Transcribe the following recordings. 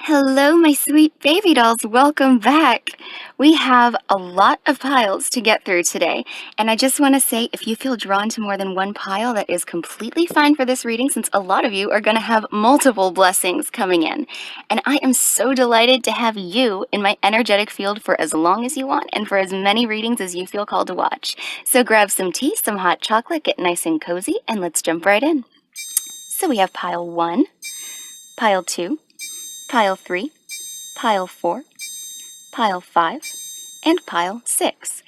Hello, my sweet baby dolls. Welcome back. We have a lot of piles to get through today, and I just want to say if you feel drawn to more than one pile, that is completely fine for this reading since a lot of you are going to have multiple blessings coming in. And I am so delighted to have you in my energetic field for as long as you want and for as many readings as you feel called to watch. So grab some tea, some hot chocolate, get nice and cozy, and let's jump right in. So we have pile 1, pile 2, pile 3, pile 4, pile 5, and pile 6.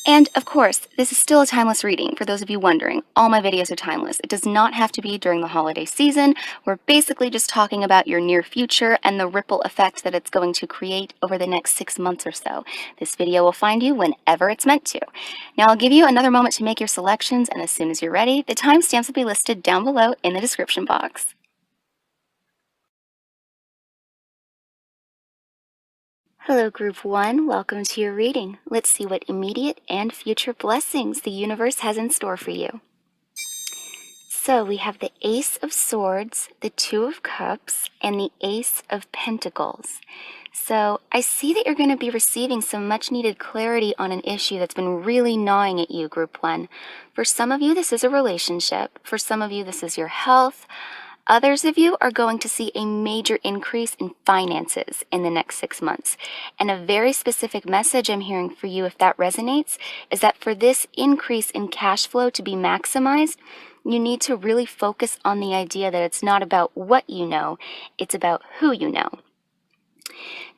And of course, this is still a timeless reading for those of you wondering. All my videos are timeless. It does not have to be during the holiday season. We're basically just talking about your near future and the ripple effect that it's going to create over the next 6 months or so. This video will find you whenever it's meant to. Now I'll give you another moment to make your selections, and as soon as you're ready, the timestamps will be listed down below in the description box. Hello, Group 1. Welcome to your reading. Let's see what immediate and future blessings the universe has in store for you. So we have the Ace of Swords, the Two of Cups, and the Ace of Pentacles. So I see that you're going to be receiving some much-needed clarity on an issue that's been really gnawing at you, Group 1. For some of you, this is a relationship. For some of you, this is your health. Others of you are going to see a major increase in finances in the next 6 months. And a very specific message I'm hearing for you, if that resonates, is that for this increase in cash flow to be maximized, you need to really focus on the idea that it's not about what you know, it's about who you know.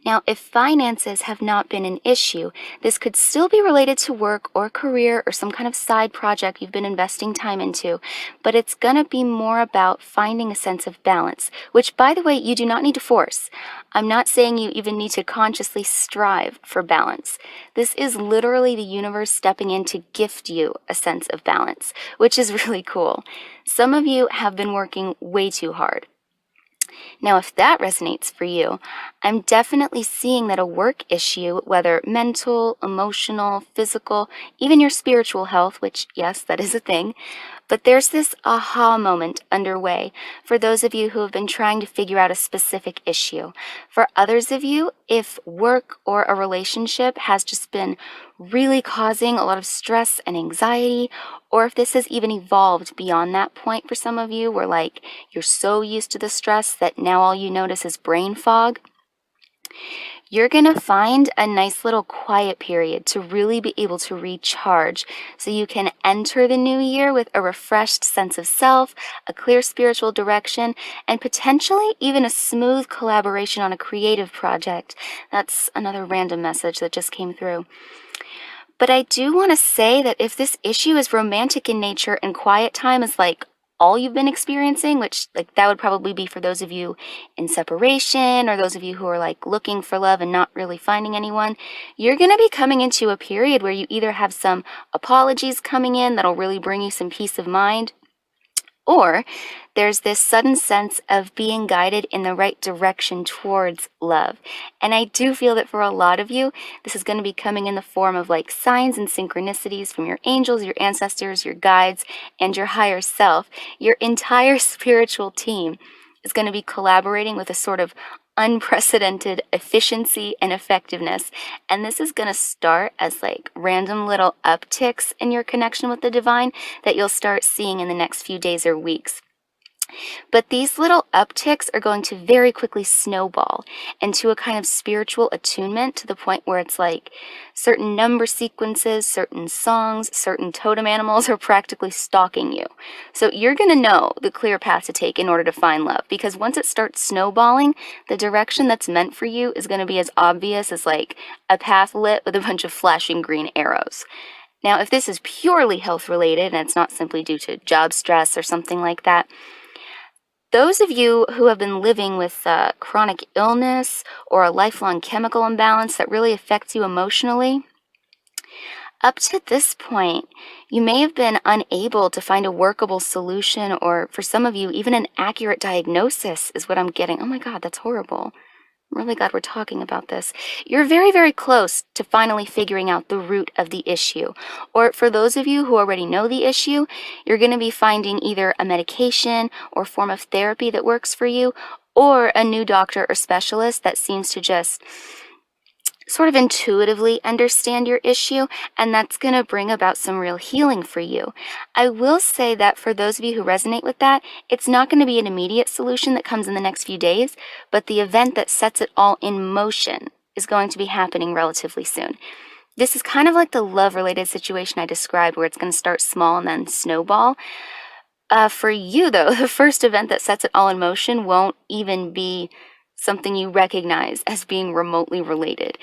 Now, if finances have not been an issue, this could still be related to work or career or some kind of side project you've been investing time into, but it's going to be more about finding a sense of balance, which, by the way, you do not need to force. I'm not saying you even need to consciously strive for balance. This is literally the universe stepping in to gift you a sense of balance, which is really cool. Some of you have been working way too hard. Now, if that resonates for you, I'm definitely seeing that a work issue, whether mental, emotional, physical, even your spiritual health, which, yes, that is a thing, but there's this aha moment underway for those of you who have been trying to figure out a specific issue. For others of you, if work or a relationship has just been really causing a lot of stress and anxiety, or if this has even evolved beyond that point for some of you, where like you're so used to the stress that now all you notice is brain fog, you're going to find a nice little quiet period to really be able to recharge so you can enter the new year with a refreshed sense of self, a clear spiritual direction, and potentially even a smooth collaboration on a creative project. That's another random message that just came through. But I do want to say that if this issue is romantic in nature and quiet time is like all you've been experiencing, which like that would probably be for those of you in separation or those of you who are like looking for love and not really finding anyone, you're going to be coming into a period where you either have some apologies coming in that'll really bring you some peace of mind, or there's this sudden sense of being guided in the right direction towards love. And I do feel that for a lot of you, this is going to be coming in the form of like signs and synchronicities from your angels, your ancestors, your guides, and your higher self. Your entire spiritual team is going to be collaborating with a sort of unprecedented efficiency and effectiveness. And this is going to start as like random little upticks in your connection with the divine that you'll start seeing in the next few days or weeks. But these little upticks are going to very quickly snowball into a kind of spiritual attunement to the point where it's like certain number sequences, certain songs, certain totem animals are practically stalking you. So you're going to know the clear path to take in order to find love, because once it starts snowballing, the direction that's meant for you is going to be as obvious as like a path lit with a bunch of flashing green arrows. Now, if this is purely health related and it's not simply due to job stress or something like that, those of you who have been living with chronic illness or a lifelong chemical imbalance that really affects you emotionally, up to this point, you may have been unable to find a workable solution, or for some of you, even an accurate diagnosis is what I'm getting. Oh my God, that's horrible. I'm really glad we're talking about this. You're very, very close to finally figuring out the root of the issue. Or for those of you who already know the issue, you're going to be finding either a medication or form of therapy that works for you, or a new doctor or specialist that seems to just sort of intuitively understand your issue, and that's going to bring about some real healing for you. I will say that for those of you who resonate with that, it's not going to be an immediate solution that comes in the next few days, but the event that sets it all in motion is going to be happening relatively soon. This is kind of like the love-related situation I described, where it's going to start small and then snowball. For you, though, the first event that sets it all in motion won't even be something you recognize as being remotely related.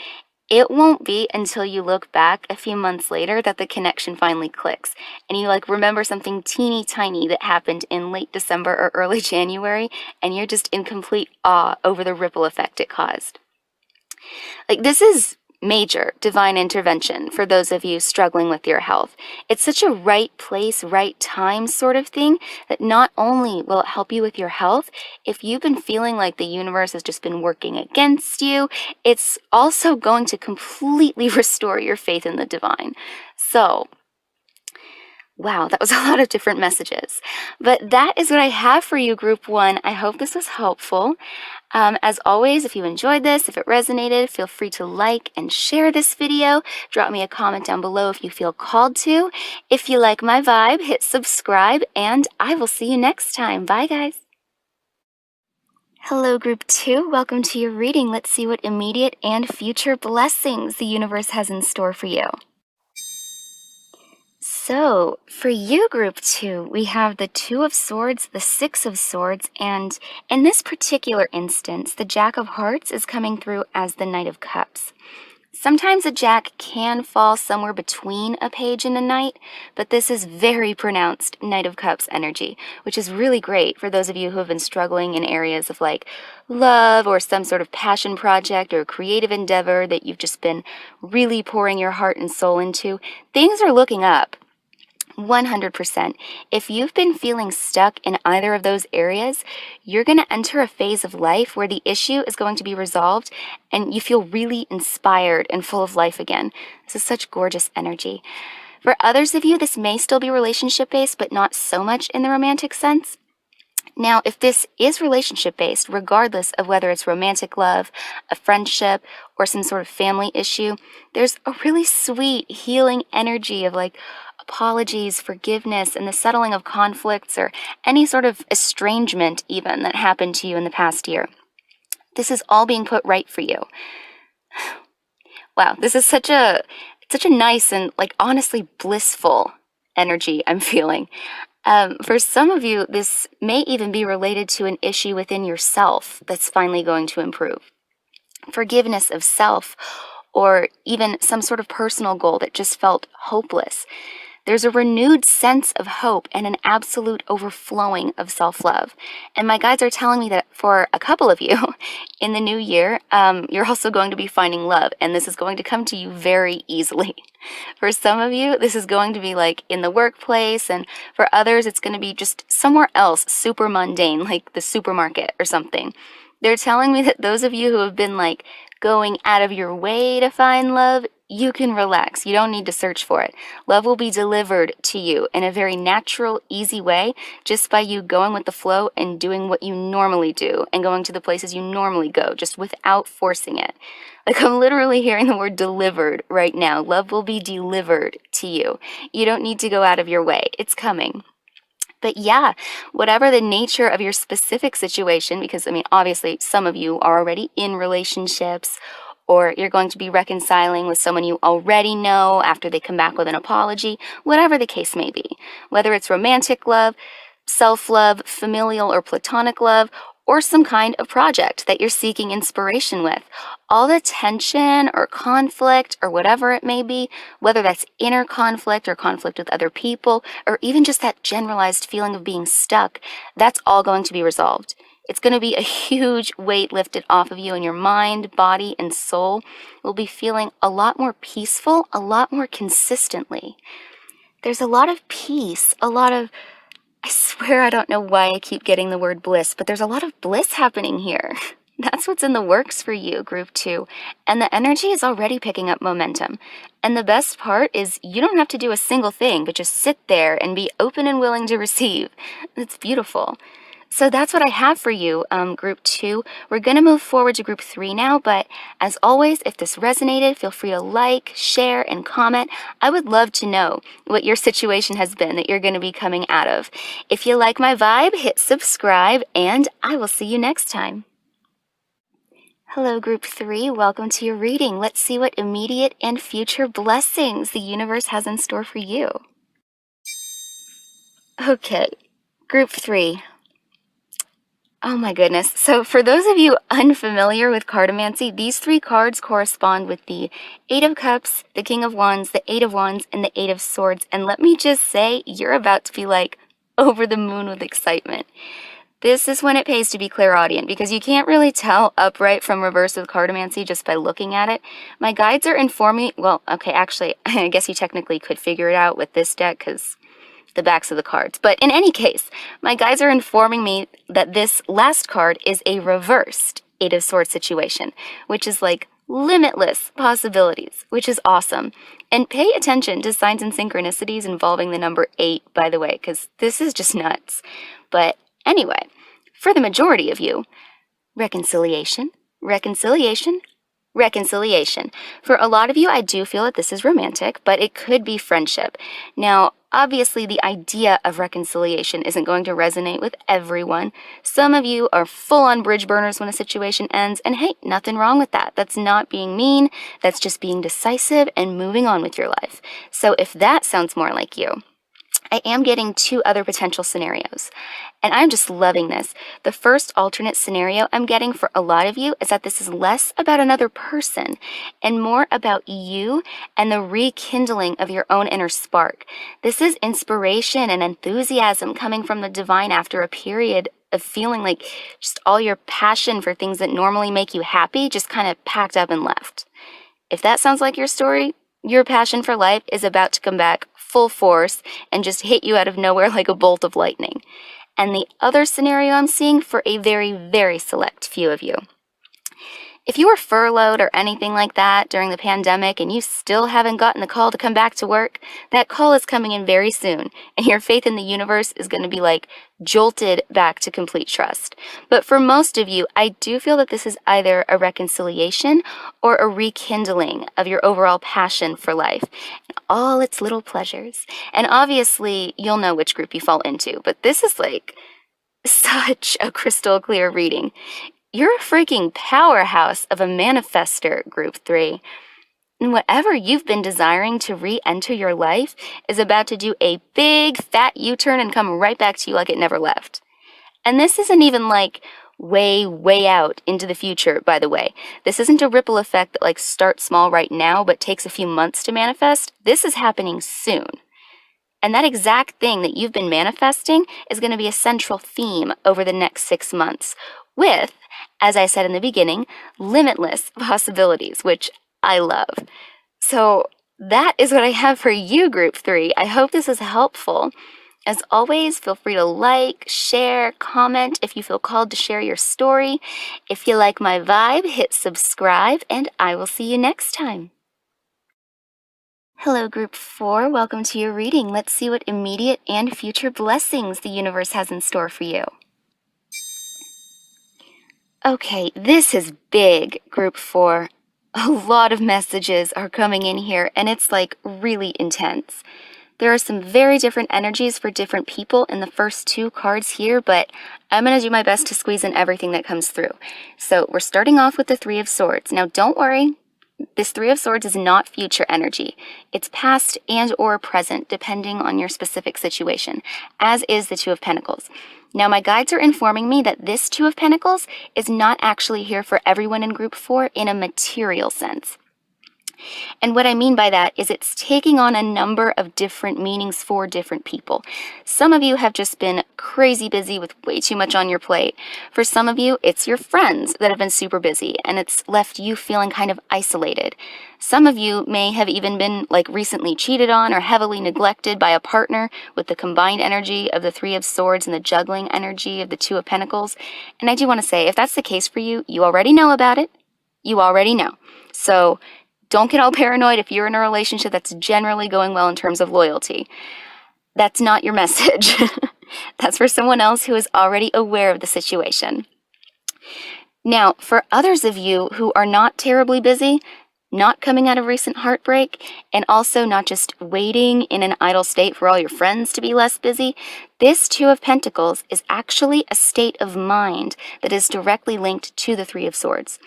It won't be until you look back a few months later that the connection finally clicks, and you remember something teeny tiny that happened in late December or early January, and you're just in complete awe over the ripple effect it caused. This is major divine intervention for those of you struggling with your health. It's such a right place, right time sort of thing that not only will it help you with your health, if you've been feeling like the universe has just been working against you, it's also going to completely restore your faith in the divine. So, wow, that was a lot of different messages. But that is what I have for you, Group 1. I hope this was helpful. As always, if you enjoyed this, if it resonated, feel free to like and share this video. Drop me a comment down below if you feel called to. If you like my vibe, hit subscribe, and I will see you next time. Bye, guys. Hello, Group 2. Welcome to your reading. Let's see what immediate and future blessings the universe has in store for you. So, for you, Group 2, we have the Two of Swords, the Six of Swords, and in this particular instance, the Jack of Hearts is coming through as the Knight of Cups. Sometimes a Jack can fall somewhere between a page and a Knight, but this is very pronounced Knight of Cups energy, which is really great for those of you who have been struggling in areas of love or some sort of passion project or creative endeavor that you've just been really pouring your heart and soul into. Things are looking up. 100%. If you've been feeling stuck in either of those areas, you're going to enter a phase of life where the issue is going to be resolved and you feel really inspired and full of life again. This is such gorgeous energy. For others of you, this may still be relationship-based, but not so much in the romantic sense. Now, if this is relationship-based, regardless of whether it's romantic love, a friendship, or some sort of family issue, there's a really sweet healing energy of apologies, forgiveness, and the settling of conflicts or any sort of estrangement even that happened to you in the past year. This is all being put right for you. Wow, this is such a nice and honestly blissful energy I'm feeling. For some of you, this may even be related to an issue within yourself that's finally going to improve. Forgiveness of self, or even some sort of personal goal that just felt hopeless. There's a renewed sense of hope and an absolute overflowing of self-love. And my guides are telling me that for a couple of you in the new year, you're also going to be finding love, and this is going to come to you very easily. For some of you, this is going to be in the workplace, and for others, it's going to be just somewhere else, super mundane, like the supermarket or something. They're telling me that those of you who have been going out of your way to find love, you can relax. You don't need to search for it. Love will be delivered to you in a very natural, easy way, just by you going with the flow and doing what you normally do and going to the places you normally go, just without forcing it. I'm literally hearing the word delivered right now. Love will be delivered to you. You don't need to go out of your way. It's coming. But yeah, whatever the nature of your specific situation, because obviously some of you are already in relationships, or you're going to be reconciling with someone you already know after they come back with an apology, whatever the case may be. Whether it's romantic love, self-love, familial or platonic love, or some kind of project that you're seeking inspiration with. All the tension or conflict or whatever it may be, whether that's inner conflict or conflict with other people, or even just that generalized feeling of being stuck, that's all going to be resolved. It's going to be a huge weight lifted off of you, and your mind, body, and soul will be feeling a lot more peaceful, a lot more consistently. There's a lot of peace, I swear I don't know why I keep getting the word bliss, but there's a lot of bliss happening here. That's what's in the works for you, Group 2. And the energy is already picking up momentum. And the best part is you don't have to do a single thing, but just sit there and be open and willing to receive. It's beautiful. So that's what I have for you, Group 2. We're going to move forward to Group 3 now, but as always, if this resonated, feel free to like, share, and comment. I would love to know what your situation has been that you're going to be coming out of. If you like my vibe, hit subscribe, and I will see you next time. Hello, Group 3. Welcome to your reading. Let's see what immediate and future blessings the universe has in store for you. Okay, Group 3. Oh my goodness. So for those of you unfamiliar with cartomancy, these 3 cards correspond with the 8 of Cups, the King of Wands, the 8 of Wands, and the 8 of Swords. And let me just say, you're about to be like over the moon with excitement. This is when it pays to be clairaudient, because you can't really tell upright from reverse with cartomancy just by looking at it. My guides are informing, well, okay, actually, I guess you technically could figure it out with this deck, because the backs of the cards. But in any case, my guides are informing me that this last card is a reversed 8 of Swords situation, which is like limitless possibilities, which is awesome. And pay attention to signs and synchronicities involving the number 8, by the way, because this is just nuts. But anyway, for the majority of you, reconciliation, reconciliation, reconciliation. For a lot of you, I do feel that this is romantic, but it could be friendship. Now, obviously, the idea of reconciliation isn't going to resonate with everyone. Some of you are full-on bridge burners when a situation ends, and hey, nothing wrong with that. That's not being mean. That's just being decisive and moving on with your life. So if that sounds more like you, I am getting 2 other potential scenarios, and I'm just loving this. The first alternate scenario I'm getting for a lot of you is that this is less about another person and more about you and the rekindling of your own inner spark. This is inspiration and enthusiasm coming from the divine after a period of feeling like just all your passion for things that normally make you happy just kind of packed up and left. If that sounds like your story, your passion for life is about to come back full force and just hit you out of nowhere like a bolt of lightning. And the other scenario I'm seeing for a very, very select few of you. If you were furloughed or anything like that during the pandemic and you still haven't gotten the call to come back to work, that call is coming in very soon, and your faith in the universe is going to be like jolted back to complete trust. But for most of you, I do feel that this is either a reconciliation or a rekindling of your overall passion for life and all its little pleasures. And obviously, you'll know which group you fall into, but this is like such a crystal clear reading. You're a freaking powerhouse of a manifester, Group 3. And whatever you've been desiring to re-enter your life is about to do a big fat U-turn and come right back to you like it never left. And this isn't even like way, way out into the future, by the way. This isn't a ripple effect that like starts small right now but takes a few months to manifest. This is happening soon. And that exact thing that you've been manifesting is going to be a central theme over the next 6 months with, as I said in the beginning, limitless possibilities, which I love. So that is what I have for you, Group 3. I hope this is helpful. As always, feel free to like, share, comment if you feel called to share your story. If you like my vibe, hit subscribe, and I will see you next time. Hello, Group 4. Welcome to your reading. Let's see what immediate and future blessings the universe has in store for you. Okay, this is big, Group 4. A lot of messages are coming in here, and it's like really intense. There are some very different energies for different people in the first 2 cards here, but I'm going to do my best to squeeze in everything that comes through. So we're starting off with the 3 of Swords. Now, don't worry. This 3 of Swords is not future energy. It's past and or present, depending on your specific situation, as is the 2 of Pentacles. Now, my guides are informing me that this 2 of Pentacles is not actually here for everyone in Group 4 in a material sense. And what I mean by that is it's taking on a number of different meanings for different people. Some of you have just been crazy busy with way too much on your plate. For some of you, it's your friends that have been super busy and it's left you feeling kind of isolated. Some of you may have even been like recently cheated on or heavily neglected by a partner with the combined energy of the 3 of Swords and the juggling energy of the 2 of Pentacles. And I do want to say, if that's the case for you, you already know about it. You already know. So don't get all paranoid if you're in a relationship that's generally going well in terms of loyalty. That's not your message. That's for someone else who is already aware of the situation. Now, for others of you who are not terribly busy, not coming out of recent heartbreak, and also not just waiting in an idle state for all your friends to be less busy, this Two of Pentacles is actually a state of mind that is directly linked to the Three of Swords.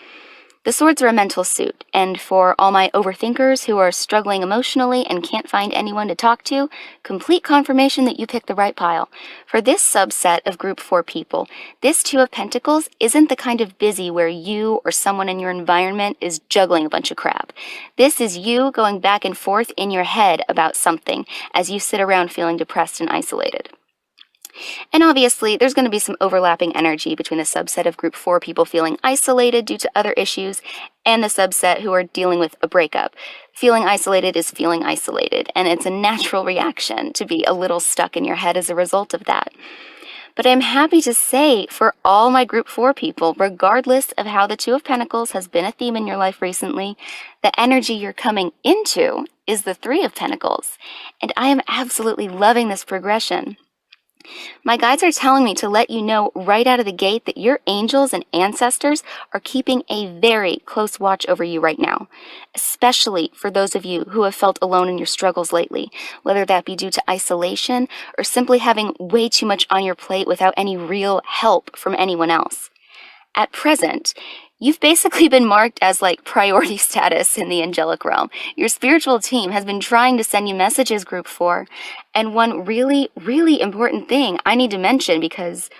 The swords are a mental suit, and for all my overthinkers who are struggling emotionally and can't find anyone to talk to, complete confirmation that you picked the right pile. For this subset of Group 4 people, this Two of Pentacles isn't the kind of busy where you or someone in your environment is juggling a bunch of crap. This is you going back and forth in your head about something as you sit around feeling depressed and isolated. And obviously, there's going to be some overlapping energy between the subset of Group 4 people feeling isolated due to other issues and the subset who are dealing with a breakup. Feeling isolated is feeling isolated, and it's a natural reaction to be a little stuck in your head as a result of that. But I'm happy to say for all my Group 4 people, regardless of how the Two of Pentacles has been a theme in your life recently, the energy you're coming into is the Three of Pentacles. And I am absolutely loving this progression. My guides are telling me to let you know right out of the gate that your angels and ancestors are keeping a very close watch over you right now, especially for those of you who have felt alone in your struggles lately, whether that be due to isolation or simply having way too much on your plate without any real help from anyone else. At present, you've basically been marked as like priority status in the angelic realm. Your spiritual team has been trying to send you messages, Group 4. And one really, really important thing I need to mention, because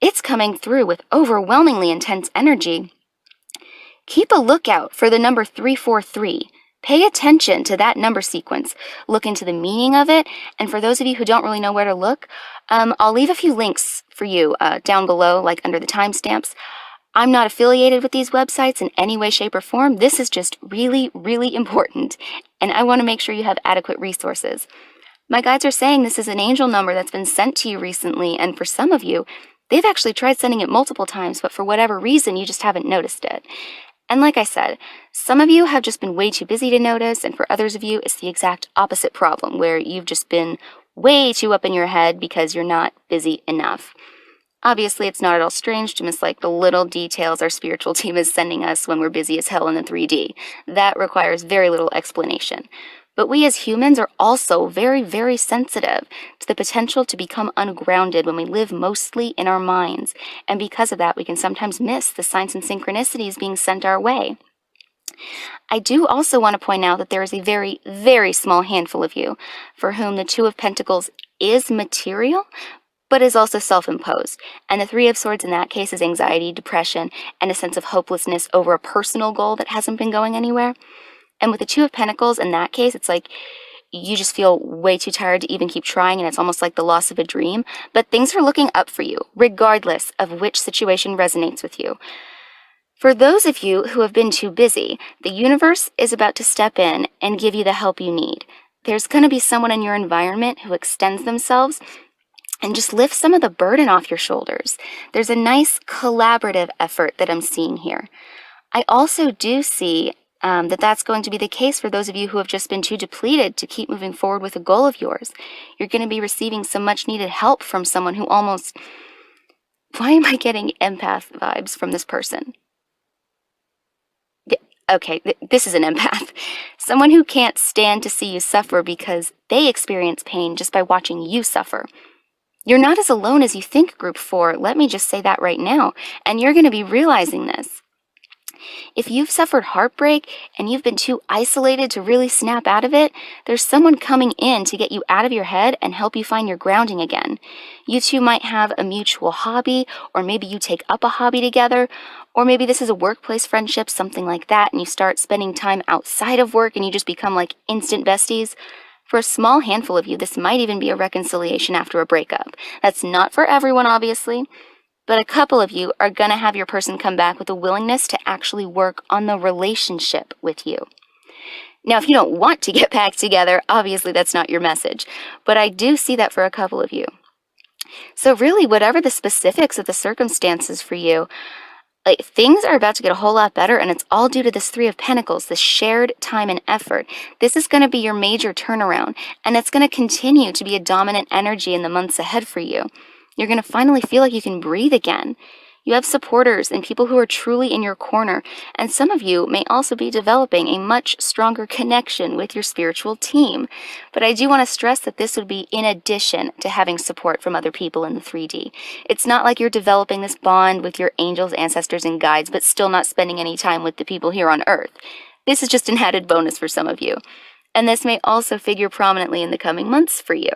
it's coming through with overwhelmingly intense energy. Keep a lookout for the number 343. Pay attention to that number sequence. Look into the meaning of it. And for those of you who don't really know where to look, I'll leave a few links for you down below, like under the timestamps. I'm not affiliated with these websites in any way, shape, or form. This is just really, really important, and I want to make sure you have adequate resources. My guides are saying this is an angel number that's been sent to you recently, and for some of you, they've actually tried sending it multiple times, but for whatever reason, you just haven't noticed it. And like I said, some of you have just been way too busy to notice, and for others of you, it's the exact opposite problem, where you've just been way too up in your head because you're not busy enough. Obviously, it's not at all strange to miss like the little details our spiritual team is sending us when we're busy as hell in the 3D. That requires very little explanation. But we as humans are also very, very sensitive to the potential to become ungrounded when we live mostly in our minds. And because of that, we can sometimes miss the signs and synchronicities being sent our way. I do also want to point out that there is a very, very small handful of you for whom the Two of Pentacles is material, but is also self-imposed. And the Three of Swords in that case is anxiety, depression, and a sense of hopelessness over a personal goal that hasn't been going anywhere. And with the Two of Pentacles in that case, it's like you just feel way too tired to even keep trying, and it's almost like the loss of a dream. But things are looking up for you, regardless of which situation resonates with you. For those of you who have been too busy, the universe is about to step in and give you the help you need. There's going to be someone in your environment who extends themselves and just lift some of the burden off your shoulders. There's a nice collaborative effort that I'm seeing here. I also do see that that's going to be the case for those of you who have just been too depleted to keep moving forward with a goal of yours. You're going to be receiving some much needed help from someone who almost... Why am I getting empath vibes from this person? Okay, this is an empath. Someone who can't stand to see you suffer because they experience pain just by watching you suffer. You're not as alone as you think, Group 4. Let me just say that right now. And you're going to be realizing this. If you've suffered heartbreak and you've been too isolated to really snap out of it, there's someone coming in to get you out of your head and help you find your grounding again. You two might have a mutual hobby, or maybe you take up a hobby together, or maybe this is a workplace friendship, something like that, and you start spending time outside of work and you just become like instant besties. For a small handful of you, this might even be a reconciliation after a breakup. That's not for everyone, obviously, but a couple of you are going to have your person come back with a willingness to actually work on the relationship with you. Now, if you don't want to get back together, obviously that's not your message, but I do see that for a couple of you. So really, whatever the specifics of the circumstances for you, Like, things are about to get a whole lot better, and it's all due to this Three of Pentacles, this shared time and effort. This is going to be your major turnaround, and it's going to continue to be a dominant energy in the months ahead for you. You're going to finally feel like you can breathe again. You have supporters and people who are truly in your corner, and some of you may also be developing a much stronger connection with your spiritual team. But I do want to stress that this would be in addition to having support from other people in the 3D. It's not like you're developing this bond with your angels, ancestors, and guides, but still not spending any time with the people here on Earth. This is just an added bonus for some of you. And this may also figure prominently in the coming months for you.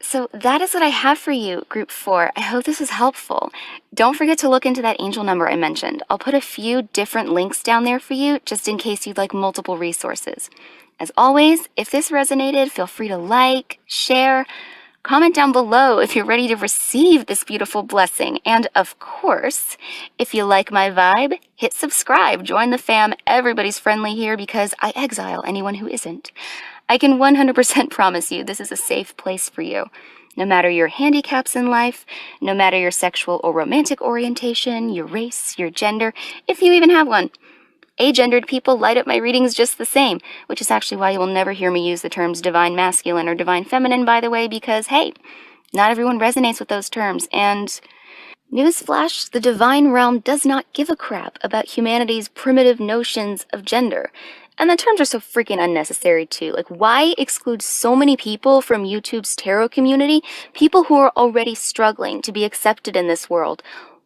So that is what I have for you, Group 4. I hope this is helpful. Don't forget to look into that angel number I mentioned. I'll put a few different links down there for you, just in case you'd like multiple resources. As always, if this resonated, feel free to like, share, comment down below if you're ready to receive this beautiful blessing. And of course, if you like my vibe, hit subscribe, join the fam. Everybody's friendly here because I exile anyone who isn't. I can 100% promise you this is a safe place for you. No matter your handicaps in life, no matter your sexual or romantic orientation, your race, your gender, if you even have one. Agendered people light up my readings just the same, which is actually why you will never hear me use the terms divine masculine or divine feminine, by the way, because, hey, not everyone resonates with those terms, and newsflash, the divine realm does not give a crap about humanity's primitive notions of gender. And the terms are so freaking unnecessary too. Like, why exclude so many people from YouTube's tarot community? People who are already struggling to be accepted in this world.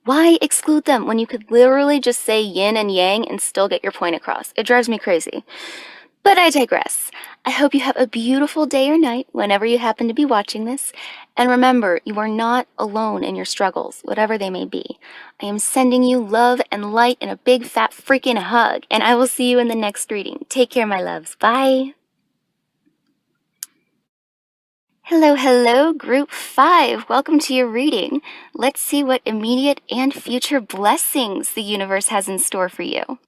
Why exclude them when you could literally just say yin and yang and still get your point across? It drives me crazy. But I digress. I hope you have a beautiful day or night whenever you happen to be watching this. And remember, you are not alone in your struggles, whatever they may be. I am sending you love and light and a big fat freaking hug. And I will see you in the next reading. Take care, my loves. Bye. Hello, hello, Group 5. Welcome to your reading. Let's see what immediate and future blessings the universe has in store for you.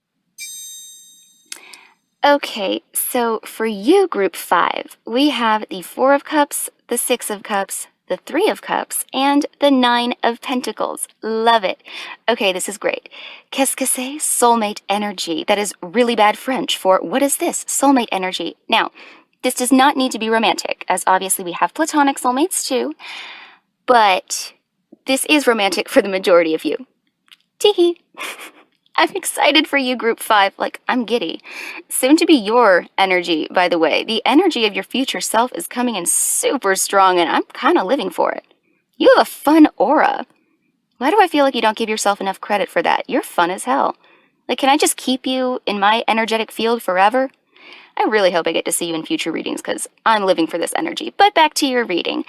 Okay, so for you, Group 5, we have the Four of Cups, the Six of Cups, the Three of Cups, and the Nine of Pentacles. Love it. Okay, this is great. Qu'est-ce que c'est? Soulmate energy. That is really bad French for what is this? Soulmate energy. Now, this does not need to be romantic, as obviously we have platonic soulmates too, but this is romantic for the majority of you. Teehee. I'm excited for you, Group 5. Like, I'm giddy. Soon to be your energy, by the way. The energy of your future self is coming in super strong, and I'm kind of living for it. You have a fun aura. Why do I feel like you don't give yourself enough credit for that? You're fun as hell. Like, can I just keep you in my energetic field forever? I really hope I get to see you in future readings, because I'm living for this energy. But back to your reading.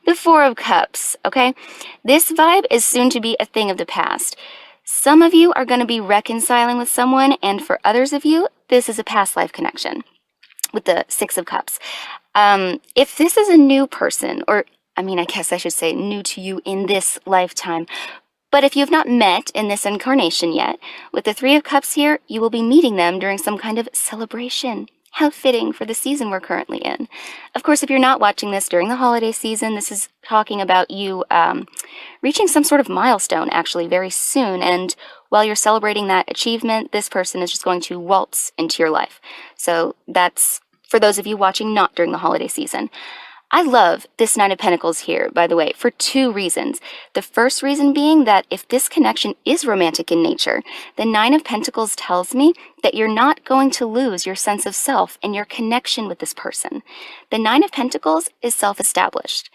The Four of Cups, okay? This vibe is soon to be a thing of the past. Some of you are going to be reconciling with someone, and for others of you, this is a past life connection with the Six of Cups. If this is a new person, or I guess I should say new to you in this lifetime, but if you have not met in this incarnation yet, with the Three of Cups here, you will be meeting them during some kind of celebration. How fitting for the season we're currently in. Of course, if you're not watching this during the holiday season, this is talking about you reaching some sort of milestone, actually, very soon. And while you're celebrating that achievement, this person is just going to waltz into your life. So that's for those of you watching not during the holiday season. I love this Nine of Pentacles here, by the way, for two reasons. The first reason being that if this connection is romantic in nature, the Nine of Pentacles tells me that you're not going to lose your sense of self and your connection with this person. The Nine of Pentacles is self-established.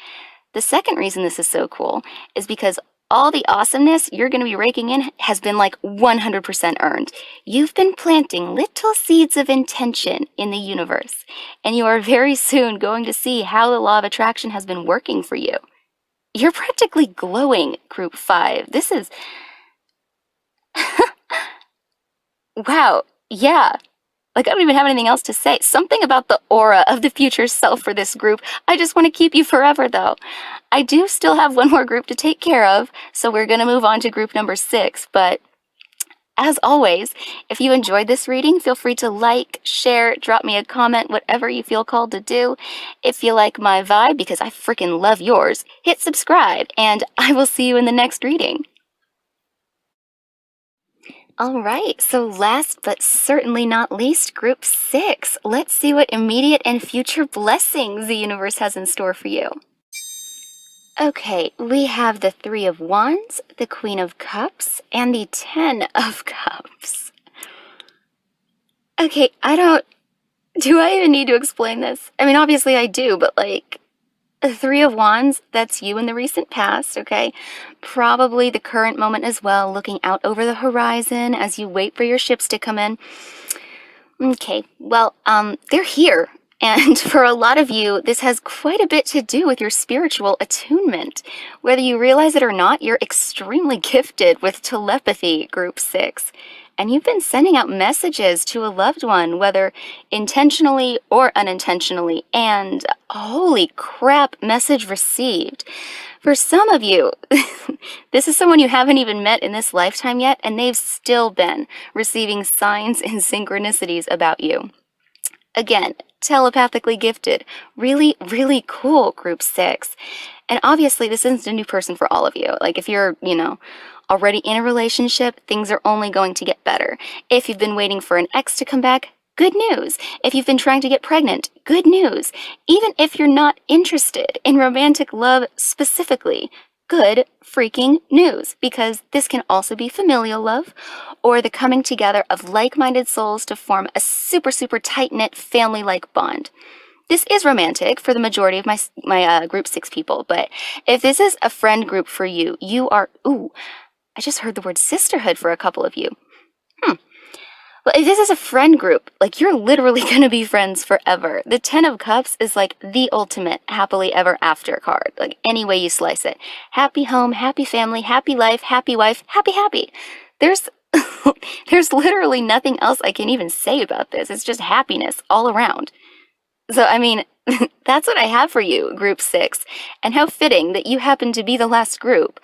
The second reason this is so cool is because all the awesomeness you're going to be raking in has been like 100% earned. You've been planting little seeds of intention in the universe, and you are very soon going to see how the law of attraction has been working for you. You're practically glowing, Group 5. This is... wow, yeah. Like, I don't even have anything else to say. Something about the aura of the future self for this group. I just want to keep you forever, though. I do still have one more group to take care of, so we're going to move on to group number 6. But as always, if you enjoyed this reading, feel free to like, share, drop me a comment, whatever you feel called to do. If you like my vibe, because I freaking love yours, hit subscribe, and I will see you in the next reading. All right, so last but certainly not least, Group 6. Let's see what immediate and future blessings the universe has in store for you. Okay, we have the Three of Wands, the Queen of Cups, and the Ten of Cups. Okay, do I even need to explain this? I mean, obviously I do, but like, the Three of Wands, that's you in the recent past, okay? Probably the current moment as well, looking out over the horizon as you wait for your ships to come in. Okay, well, they're here. And for a lot of you, this has quite a bit to do with your spiritual attunement. Whether you realize it or not, you're extremely gifted with telepathy, Group 6. And you've been sending out messages to a loved one, whether intentionally or unintentionally, and holy crap, message received. For some of you, this is someone you haven't even met in this lifetime yet, and they've still been receiving signs and synchronicities about you. Again, telepathically gifted. Really, really cool, Group 6. And obviously, this isn't a new person for all of you. Like, if you're, already in a relationship, things are only going to get better. If you've been waiting for an ex to come back, good news. If you've been trying to get pregnant, good news. Even if you're not interested in romantic love specifically, good freaking news, because this can also be familial love or the coming together of like-minded souls to form a super, super tight-knit family-like bond. This is romantic for the majority of my Group 6 people, but if this is a friend group for you, you are, I just heard the word sisterhood for a couple of you. Well, if this is a friend group, like, you're literally going to be friends forever. The Ten of Cups is like the ultimate happily ever after card, like any way you slice it. Happy home, happy family, happy life, happy wife, happy, happy. There's literally nothing else I can even say about this. It's just happiness all around. So, I mean, that's what I have for you, Group 6. And how fitting that you happen to be the last group.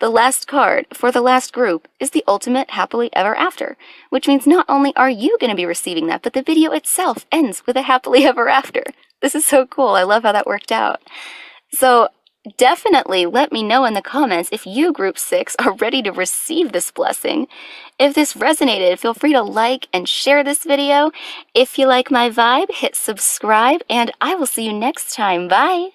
The last card for the last group is the ultimate happily ever after, which means not only are you going to be receiving that, but the video itself ends with a happily ever after. This is so cool. I love how that worked out. So definitely let me know in the comments if you, Group 6, are ready to receive this blessing. If this resonated, feel free to like and share this video. If you like my vibe, hit subscribe, and I will see you next time. Bye!